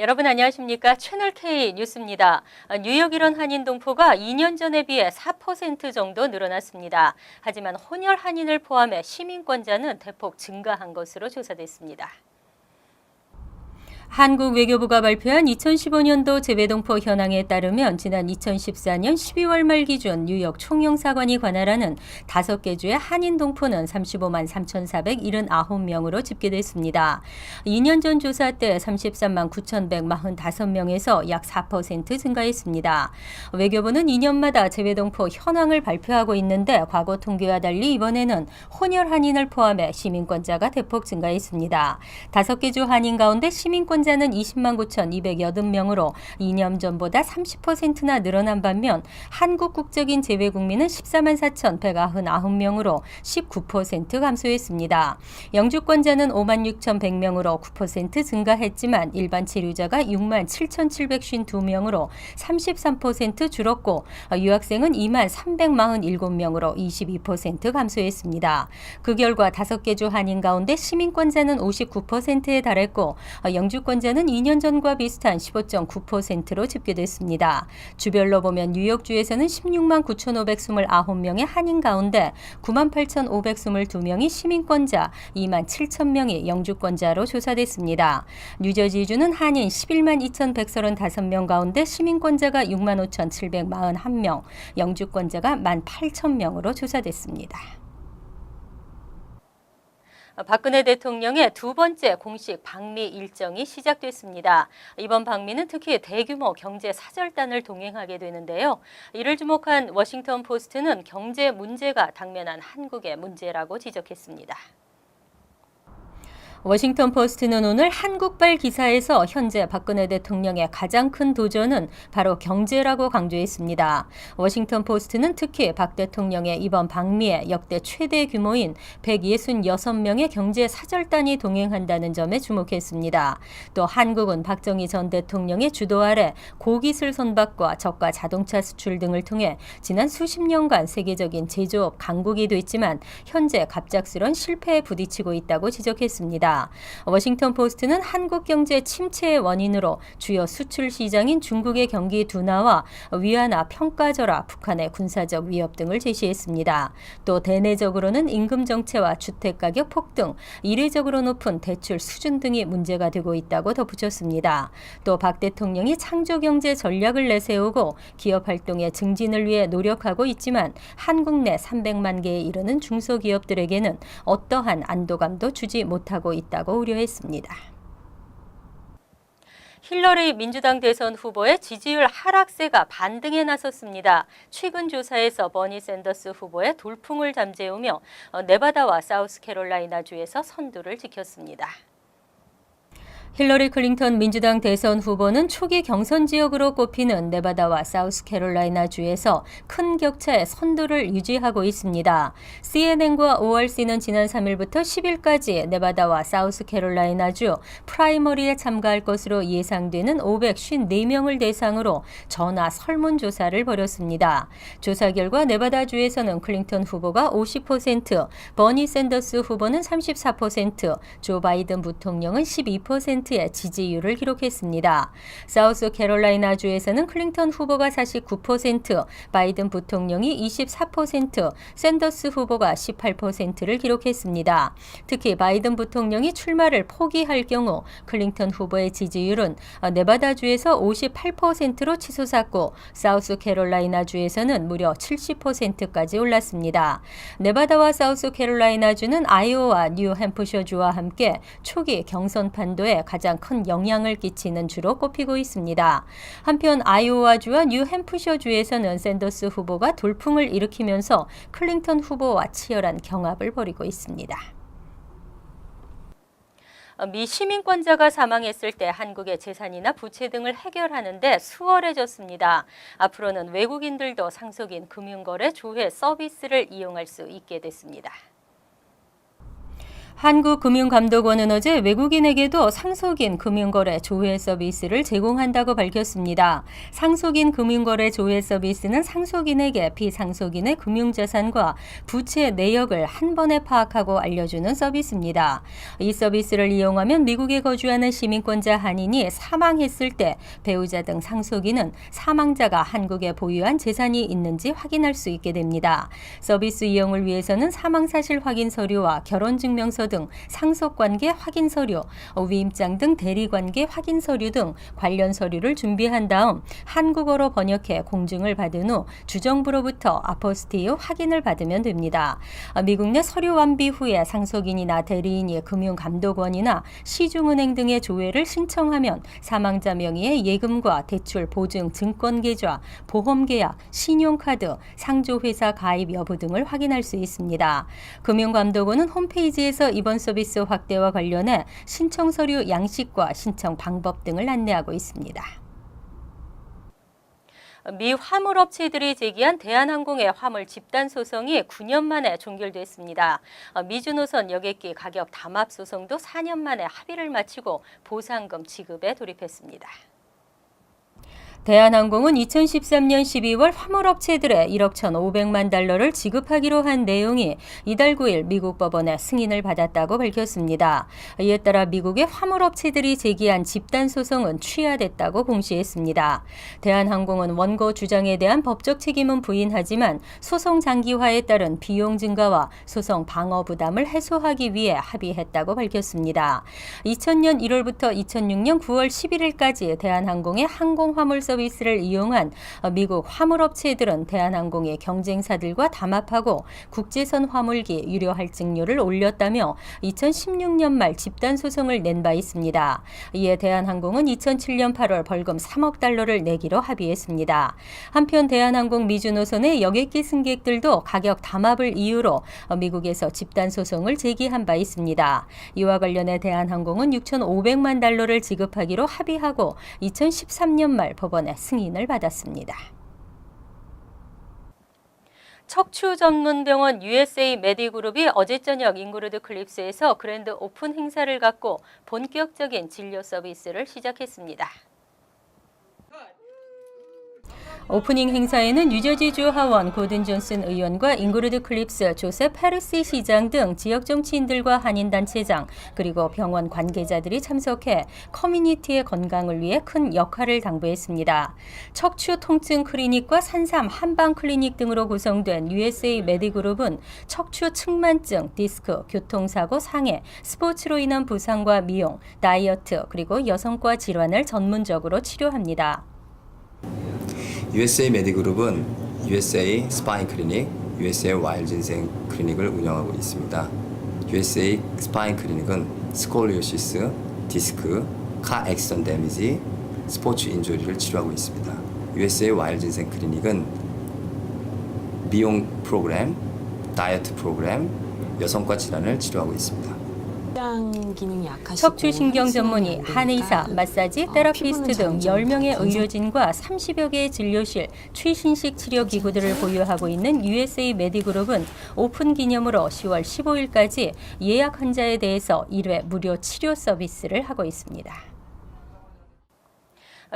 여러분 안녕하십니까? 채널K 뉴스입니다. 뉴욕 일원 한인 동포가 2년 전에 비해 4% 정도 늘어났습니다. 하지만 혼혈 한인을 포함해 시민권자는 대폭 증가한 것으로 조사됐습니다. 한국 외교부가 발표한 2015년도 재외동포 현황에 따르면 지난 2014년 12월 말 기준 뉴욕 총영사관이 관할하는 5개 주의 한인 동포는 35만 3,479명으로 집계됐습니다. 2년 전 조사 때 33만 9,145명에서 약 4% 증가했습니다. 외교부는 2년마다 재외동포 현황을 발표하고 있는데 과거 통계와 달리 이번에는 혼혈 한인을 포함해 시민권자가 대폭 증가했습니다. 5개 주 한인 가운데 시민권자는 20만 9,280명으로 2년 전보다 30%나 늘어난 반면 한국 국적인 재외국민은 14만 4,199명으로 19% 감소했습니다. 영주권자는 5만 6,100명으로 9% 증가했지만 일반 체류자가 6만 7,752명으로 33% 줄었고 유학생은 2만 347명으로 22% 감소했습니다. 그 결과 5개 주 한인 가운데 시민권자는 59%에 달했고 영주권자는 2년 전과 비슷한 15.9%로 집계됐습니다. 주별로 보면 뉴욕주에서는 16만 9,529명의 한인 가운데 9만 8,522명이 시민권자, 2만 7,000명이 영주권자로 조사됐습니다. 뉴저지주는 한인 11만 2,135명 가운데 시민권자가 6만 5,741명, 영주권자가 1만 8,000명으로 조사됐습니다. 박근혜 대통령의 두 번째 공식 방미 일정이 시작됐습니다. 이번 방미는 특히 대규모 경제 사절단을 동행하게 되는데요. 이를 주목한 워싱턴 포스트는 경제 문제가 당면한 한국의 문제라고 지적했습니다. 워싱턴 포스트는 오늘 한국발 기사에서 현재 박근혜 대통령의 가장 큰 도전은 바로 경제라고 강조했습니다. 워싱턴 포스트는 특히 박 대통령의 이번 방미에 역대 최대 규모인 166명의 경제 사절단이 동행한다는 점에 주목했습니다. 또 한국은 박정희 전 대통령의 주도 아래 고기술 선박과 저가 자동차 수출 등을 통해 지난 수십 년간 세계적인 제조업 강국이 됐지만 현재 갑작스런 실패에 부딪히고 있다고 지적했습니다. 워싱턴 포스트는 한국 경제 침체의 원인으로 주요 수출 시장인 중국의 경기 둔화와 위안화 평가절하, 북한의 군사적 위협 등을 제시했습니다. 또 대내적으로는 임금 정체와 주택가격 폭등, 이례적으로 높은 대출 수준 등이 문제가 되고 있다고 덧붙였습니다. 또 박 대통령이 창조경제 전략을 내세우고 기업 활동의 증진을 위해 노력하고 있지만 한국 내 300만 개에 이르는 중소기업들에게는 어떠한 안도감도 주지 못하고 있다고 우려했습니다. 힐러리 민주당 대선 후보의 지지율 하락세가 반등에 나섰습니다. 최근 조사에서 버니 샌더스 후보의 돌풍을 잠재우며 네바다와 사우스캐롤라이나주에서 선두를 지켰습니다. 힐러리 클린턴 민주당 대선 후보는 초기 경선 지역으로 꼽히는 네바다와 사우스캐롤라이나주에서 큰 격차의 선두를 유지하고 있습니다. CNN과 ORC는 지난 3일부터 10일까지 네바다와 사우스캐롤라이나주 프라이머리에 참가할 것으로 예상되는 554명을 대상으로 전화 설문조사를 벌였습니다. 조사 결과 네바다주에서는 클린턴 후보가 50%, 버니 샌더스 후보는 34%, 조 바이든 부통령은 12%, 의 지지율을 기록했습니다. 사우스캐롤라이나주에서는 클린턴 후보가 49%, 바이든 부통령이 24%, 샌더스 후보가 18%를 기록했습니다. 특히 바이든 부통령이 출마를 포기할 경우 클린턴 후보의 지지율은 네바다주에서 58%로 치솟았고 사우스캐롤라이나주에서는 무려 70%까지 올랐습니다. 네바다와 사우스캐롤라이나주는 아이오와 뉴햄프셔주와 함께 초기 경선 판도에 가장 큰 영향을 끼치는 주로 꼽히고 있습니다. 한편 아이오와주와 뉴햄프셔주에서는 샌더스 후보가 돌풍을 일으키면서 클린턴 후보와 치열한 경합을 벌이고 있습니다. 미 시민권자가 사망했을 때 한국의 재산이나 부채 등을 해결하는 데 수월해졌습니다. 앞으로는 외국인들도 상속인 금융거래 조회 서비스를 이용할 수 있게 됐습니다. 한국금융감독원은 어제 외국인에게도 상속인 금융거래 조회 서비스를 제공한다고 밝혔습니다. 상속인 금융거래 조회 서비스는 상속인에게 비상속인의 금융자산과 부채 내역을 한 번에 파악하고 알려주는 서비스입니다. 이 서비스를 이용하면 미국에 거주하는 시민권자 한인이 사망했을 때 배우자 등 상속인은 사망자가 한국에 보유한 재산이 있는지 확인할 수 있게 됩니다. 서비스 이용을 위해서는 사망사실 확인 서류와 결혼증명서 등 상속관계 확인 서류, 위임장 등 대리관계 확인 서류 등 관련 서류를 준비한 다음 한국어로 번역해 공증을 받은 후 주정부로부터 아포스티유 확인을 받으면 됩니다. 미국 내 서류 완비 후에 상속인이나 대리인이 금융감독원이나 시중은행 등의 조회를 신청하면 사망자 명의의 예금과 대출 보증 증권계좌, 보험계약, 신용카드, 상조회사 가입 여부 등을 확인할 수 있습니다. 금융감독원은 홈페이지에서 이번 서비스 확대와 관련해 신청 서류 양식과 신청 방법 등을 안내하고 있습니다. 미 화물업체들이 제기한 대한항공의 화물 집단 소송이 9년 만에 종결됐습니다. 미주노선 여객기 가격 담합 소송도 4년 만에 합의를 마치고 보상금 지급에 돌입했습니다. 대한항공은 2013년 12월 화물업체들에 1억 1,500만 달러를 지급하기로 한 내용이 이달 9일 미국 법원의 승인을 받았다고 밝혔습니다. 이에 따라 미국의 화물업체들이 제기한 집단소송은 취하됐다고 공시했습니다. 대한항공은 원고 주장에 대한 법적 책임은 부인하지만 소송 장기화에 따른 비용 증가와 소송 방어 부담을 해소하기 위해 합의했다고 밝혔습니다. 2000년 1월부터 2006년 9월 11일까지 대한항공의 항공화물 서비스를 이용한 미국 화물업체들은 대한항공의 경쟁사들과 담합하고 국제선 화물기 유료 할증료를 올렸다며 2016년 말 집단소송을 낸 바 있습니다. 이에 대한항공은 2007년 8월 벌금 3억 달러를 내기로 합의했습니다. 한편 대한항공 미주노선의 여객기 승객들도 가격 담합을 이유로 미국에서 집단소송을 제기한 바 있습니다. 이와 관련해 대한항공은 6,500만 달러를 지급하기로 합의하고 2013년 말 법원의 승인을 받았습니다. 척추 전문 병원 USA 메디그룹이 어제 저녁 잉그루드 클립스에서 그랜드 오픈 행사를 갖고 본격적인 진료 서비스를 시작했습니다. 오프닝 행사에는 뉴저지주 하원 고든 존슨 의원과 잉그루드 클립스 조셉 페르시 시장 등 지역 정치인들과 한인단체장 그리고 병원 관계자들이 참석해 커뮤니티의 건강을 위해 큰 역할을 당부했습니다. 척추 통증 클리닉과 산삼 한방 클리닉 등으로 구성된 USA 메디그룹은 척추 측만증, 디스크, 교통사고 상해, 스포츠로 인한 부상과 미용, 다이어트 그리고 여성과 질환을 전문적으로 치료합니다. USA 메디그룹은 USA 스파인 클리닉, USA 와일드 인생 클리닉을 운영하고 있습니다. USA 스파인 클리닉은 스콜리오시스, 디스크, 카 액시던 데미지, 스포츠 인조리를 치료하고 있습니다. USA 와일드 인생 클리닉은 미용 프로그램, 다이어트 프로그램, 여성과 질환을 치료하고 있습니다. 척추신경 전문의, 한의사, 마사지, 테라피스트 등 10명의 의료진과 30여 개의 진료실, 최신식 치료기구들을 보유하고 있는 USA 메디그룹은 오픈 기념으로 10월 15일까지 예약 환자에 대해서 1회 무료 치료 서비스를 하고 있습니다.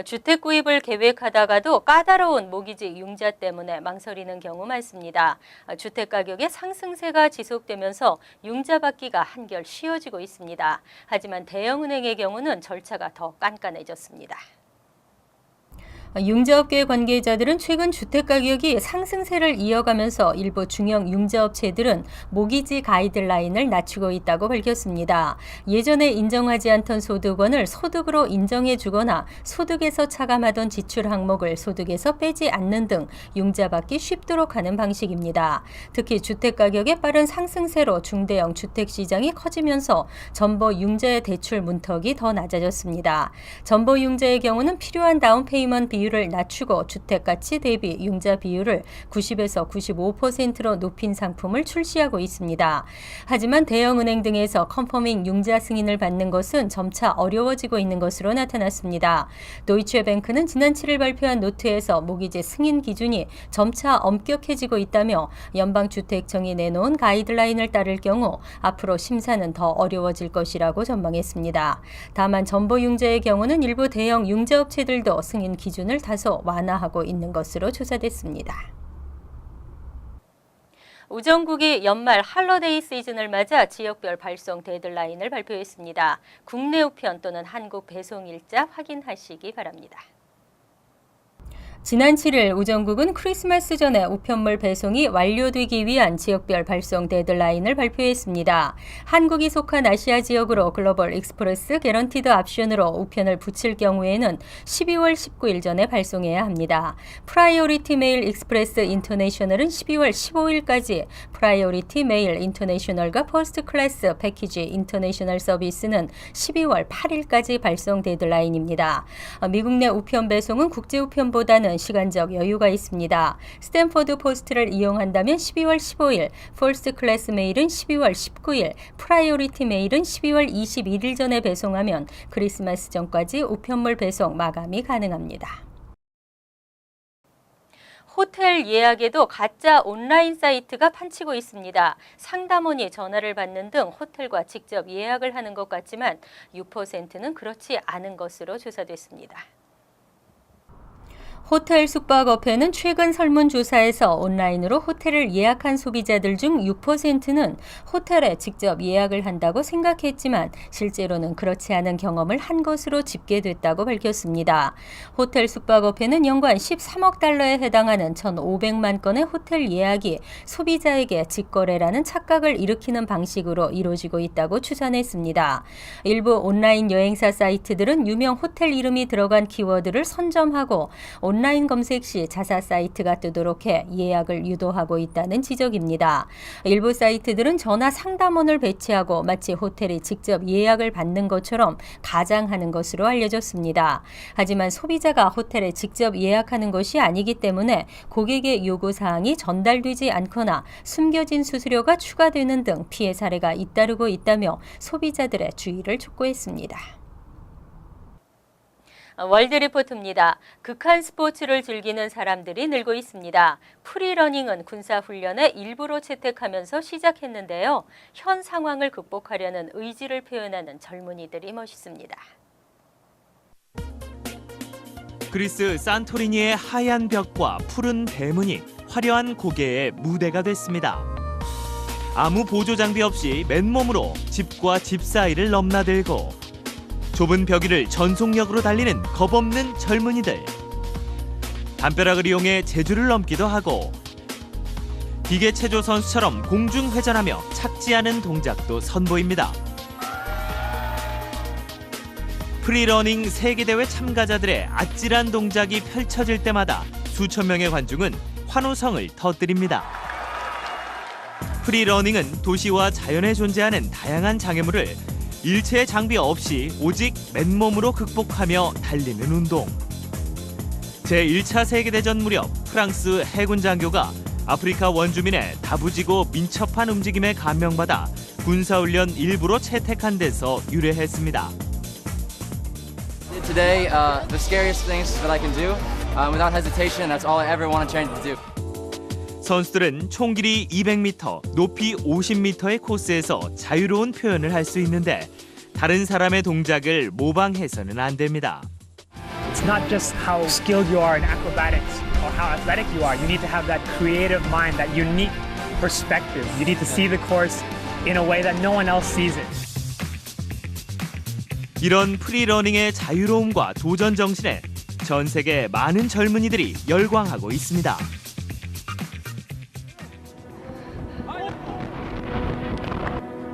주택 구입을 계획하다가도 까다로운 모기지 융자 때문에 망설이는 경우 많습니다. 주택 가격의 상승세가 지속되면서 융자 받기가 한결 쉬워지고 있습니다. 하지만 대형은행의 경우는 절차가 더 깐깐해졌습니다. 융자업계 관계자들은 최근 주택가격이 상승세를 이어가면서 일부 중형 융자업체들은 모기지 가이드라인을 낮추고 있다고 밝혔습니다. 예전에 인정하지 않던 소득원을 소득으로 인정해주거나 소득에서 차감하던 지출 항목을 소득에서 빼지 않는 등 융자받기 쉽도록 하는 방식입니다. 특히 주택가격의 빠른 상승세로 중대형 주택시장이 커지면서 전보 융자의 대출 문턱이 더 낮아졌습니다. 전보 융자의 경우는 필요한 다운 페이먼트 비율을 낮추고 주택가치 대비 융자 비율을 90에서 95%로 높인 상품을 출시하고 있습니다. 하지만 대형은행 등에서 컨퍼밍 융자 승인을 받는 것은 점차 어려워지고 있는 것으로 나타났습니다. 도이치에뱅크는 지난 7일 발표한 노트에서 모기지 승인 기준이 점차 엄격해지고 있다며 연방주택청이 내놓은 가이드라인을 따를 경우 앞으로 심사는 더 어려워질 것이라고 전망했습니다. 다만 전보융자의 경우는 일부 대형 융자업체들도 승인 기준을 다소 완화하고 있는 것으로 조사됐습니다. 우정국이 연말 할러데이 시즌을 맞아 지역별 발송 데드라인을 발표했습니다. 국내 우편 또는 한국 배송 일자 확인하시기 바랍니다. 지난 7일 우정국은 크리스마스 전에 우편물 배송이 완료되기 위한 지역별 발송 데드라인을 발표했습니다. 한국이 속한 아시아 지역으로 글로벌 익스프레스 개런티드 옵션으로 우편을 붙일 경우에는 12월 19일 전에 발송해야 합니다. 프라이오리티 메일 익스프레스 인터내셔널은 12월 15일까지, 프라이오리티 메일 인터내셔널과 퍼스트 클래스 패키지 인터내셔널 서비스는 12월 8일까지 발송 데드라인입니다. 미국 내 우편 배송은 국제 우편보다는 시간적 여유가 있습니다. 스탠퍼드 포스트를 이용한다면 12월 15일, 퍼스트 클래스 메일은 12월 19일, 프라이오리티 메일은 12월 21일 전에 배송하면 크리스마스 전까지 우편물 배송 마감이 가능합니다. 호텔 예약에도 가짜 온라인 사이트가 판치고 있습니다. 상담원이 전화를 받는 등 호텔과 직접 예약을 하는 것 같지만 6%는 그렇지 않은 것으로 조사됐습니다. 호텔 숙박업회는 최근 설문조사에서 온라인으로 호텔을 예약한 소비자들 중 6%는 호텔에 직접 예약을 한다고 생각했지만 실제로는 그렇지 않은 경험을 한 것으로 집계됐다고 밝혔습니다. 호텔 숙박업회는 연간 13억 달러에 해당하는 1,500만 건의 호텔 예약이 소비자에게 직거래라는 착각을 일으키는 방식으로 이루어지고 있다고 추산했습니다. 일부 온라인 여행사 사이트들은 유명 호텔 이름이 들어간 키워드를 선점하고 온라인 검색 시 자사 사이트가 뜨도록 해 예약을 유도하고 있다는 지적입니다. 일부 사이트들은 전화 상담원을 배치하고 마치 호텔이 직접 예약을 받는 것처럼 가장하는 것으로 알려졌습니다. 하지만 소비자가 호텔에 직접 예약하는 것이 아니기 때문에 고객의 요구사항이 전달되지 않거나 숨겨진 수수료가 추가되는 등 피해 사례가 잇따르고 있다며 소비자들의 주의를 촉구했습니다. 월드리포트입니다. 극한 스포츠를 즐기는 사람들이 늘고 있습니다. 프리러닝은 군사훈련의 일부로 채택하면서 시작했는데요. 현 상황을 극복하려는 의지를 표현하는 젊은이들이 멋있습니다. 그리스 산토리니의 하얀 벽과 푸른 대문이 화려한 고개의 무대가 됐습니다. 아무 보조 장비 없이 맨몸으로 집과 집 사이를 넘나들고 좁은 벽위를 전속력으로 달리는 겁없는 젊은이들. 담벼락을 이용해 제주를 넘기도 하고 기계 체조 선수처럼 공중 회전하며 착지하는 동작도 선보입니다. 프리러닝 세계대회 참가자들의 아찔한 동작이 펼쳐질 때마다 수천 명의 관중은 환호성을 터뜨립니다. 프리러닝은 도시와 자연에 존재하는 다양한 장애물을 일체의 장비 없이 오직 맨몸으로 극복하며 달리는 운동. 제1차 세계대전 무렵 프랑스 해군 장교가 아프리카 원주민의 다부지고 민첩한 움직임에 감명받아 군사훈련 일부로 채택한 데서 유래했습니다. Today, the scariest things that I can do, without hesitation, that's all I ever want to train to do. 선수들은 총 길이 200m, 높이 50m의 코스에서 자유로운 표현을 할 수 있는데 다른 사람의 동작을 모방해서는 안 됩니다. It's not just how skilled you are in acrobatics or how athletic you are. You need to have that creative mind, that unique perspective. You need to see the course in a way that no one else sees it. 이런 프리러닝의 자유로움과 도전 정신에 전 세계 많은 젊은이들이 열광하고 있습니다.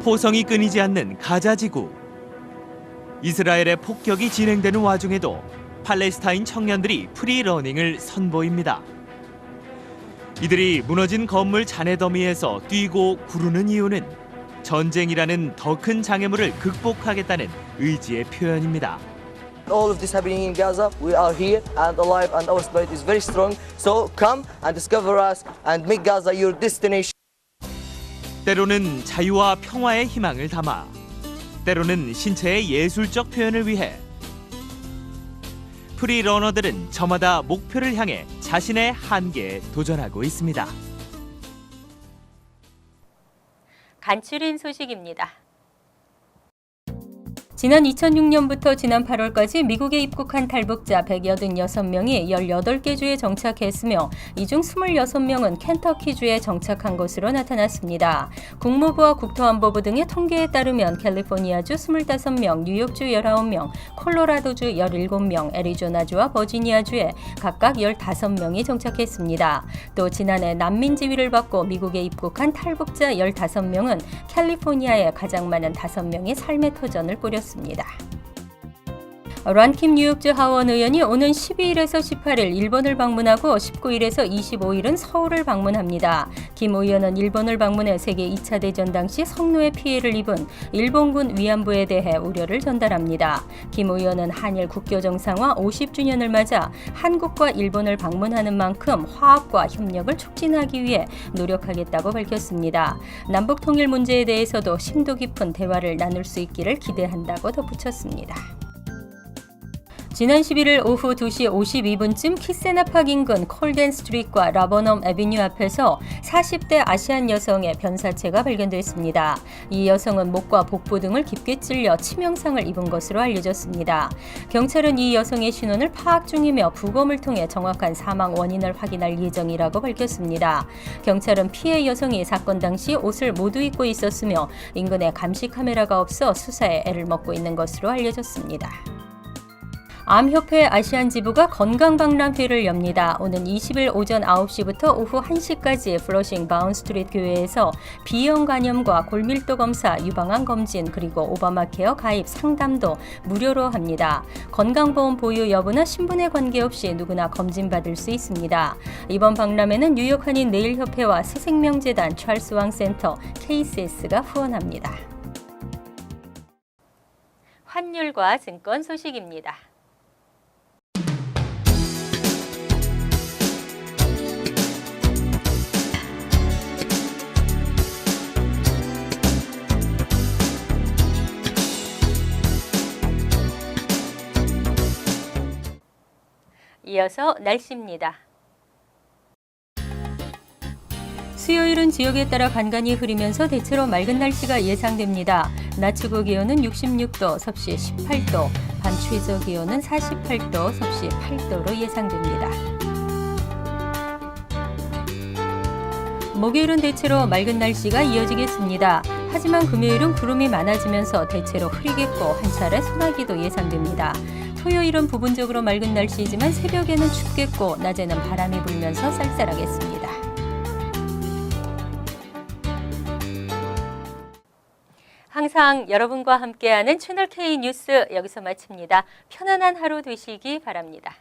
포성이 끊이지 않는 가자 지구. 이스라엘의 폭격이 진행되는 와중에도 팔레스타인 청년들이 프리러닝을 선보입니다. 이들이 무너진 건물 잔해 더미에서 뛰고 구르는 이유는 전쟁이라는 더 큰 장애물을 극복하겠다는 의지의 표현입니다. all of this happening in Gaza, we are here and alive and our spirit is very strong. So come and discover us and make Gaza your destination. 때로는 자유와 평화의 희망을 담아, 때로는 신체의 예술적 표현을 위해 프리러너들은 저마다 목표를 향해 자신의 한계에 도전하고 있습니다. 간추린 소식입니다. 지난 2006년부터 지난 8월까지 미국에 입국한 탈북자 186명이 18개 주에 정착했으며 이 중 26명은 켄터키주에 정착한 것으로 나타났습니다. 국무부와 국토안보부 등의 통계에 따르면 캘리포니아주 25명, 뉴욕주 19명, 콜로라도주 17명, 애리조나주와 버지니아주에 각각 15명이 정착했습니다. 또 지난해 난민 지위를 받고 미국에 입국한 탈북자 15명은 캘리포니아에 가장 많은 5명이 삶의 터전을 꾸렸습니다. 란킴 뉴욕주 하원 의원이 오는 12일에서 18일 일본을 방문하고 19일에서 25일은 서울을 방문합니다. 김 의원은 일본을 방문해 세계 2차 대전 당시 성노예 피해를 입은 일본군 위안부에 대해 우려를 전달합니다. 김 의원은 한일 국교 정상화 50주년을 맞아 한국과 일본을 방문하는 만큼 화합과 협력을 촉진하기 위해 노력하겠다고 밝혔습니다. 남북 통일 문제에 대해서도 심도 깊은 대화를 나눌 수 있기를 기대한다고 덧붙였습니다. 지난 11일 오후 2시 52분쯤 키세나팍 인근 콜덴 스트리트과 라버넘 애비뉴 앞에서 40대 아시안 여성의 변사체가 발견됐습니다. 이 여성은 목과 복부 등을 깊게 찔려 치명상을 입은 것으로 알려졌습니다. 경찰은 이 여성의 신원을 파악 중이며 부검을 통해 정확한 사망 원인을 확인할 예정이라고 밝혔습니다. 경찰은 피해 여성이 사건 당시 옷을 모두 입고 있었으며 인근에 감시 카메라가 없어 수사에 애를 먹고 있는 것으로 알려졌습니다. 암협회 아시안 지부가 건강박람회를 엽니다. 오는 20일 오전 9시부터 오후 1시까지 플러싱 바운스트리트 교회에서 B형 간염과 골밀도 검사, 유방암 검진, 그리고 오바마케어 가입 상담도 무료로 합니다. 건강보험 보유 여부나 신분에 관계없이 누구나 검진받을 수 있습니다. 이번 박람회는 뉴욕 한인 네일협회와 새생명재단, 찰스 왕 센터, KCS가 후원합니다. 환율과 증권 소식입니다. 이어서 날씨입니다. 수요일은 지역에 따라 간간히 흐리면서 대체로 맑은 날씨가 예상됩니다. 낮 최고 기온은 66도, 섭씨 18도, 밤 최저 기온은 48도, 섭씨 8도로 예상됩니다. 목요일은 대체로 맑은 날씨가 이어지겠습니다. 하지만 금요일은 구름이 많아지면서 대체로 흐리겠고 한 차례 소나기도 예상됩니다. 토요일은 부분적으로 맑은 날씨이지만 새벽에는 춥겠고 낮에는 바람이 불면서 쌀쌀하겠습니다. 항상 여러분과 함께하는 채널K 뉴스 여기서 마칩니다. 편안한 하루 되시기 바랍니다.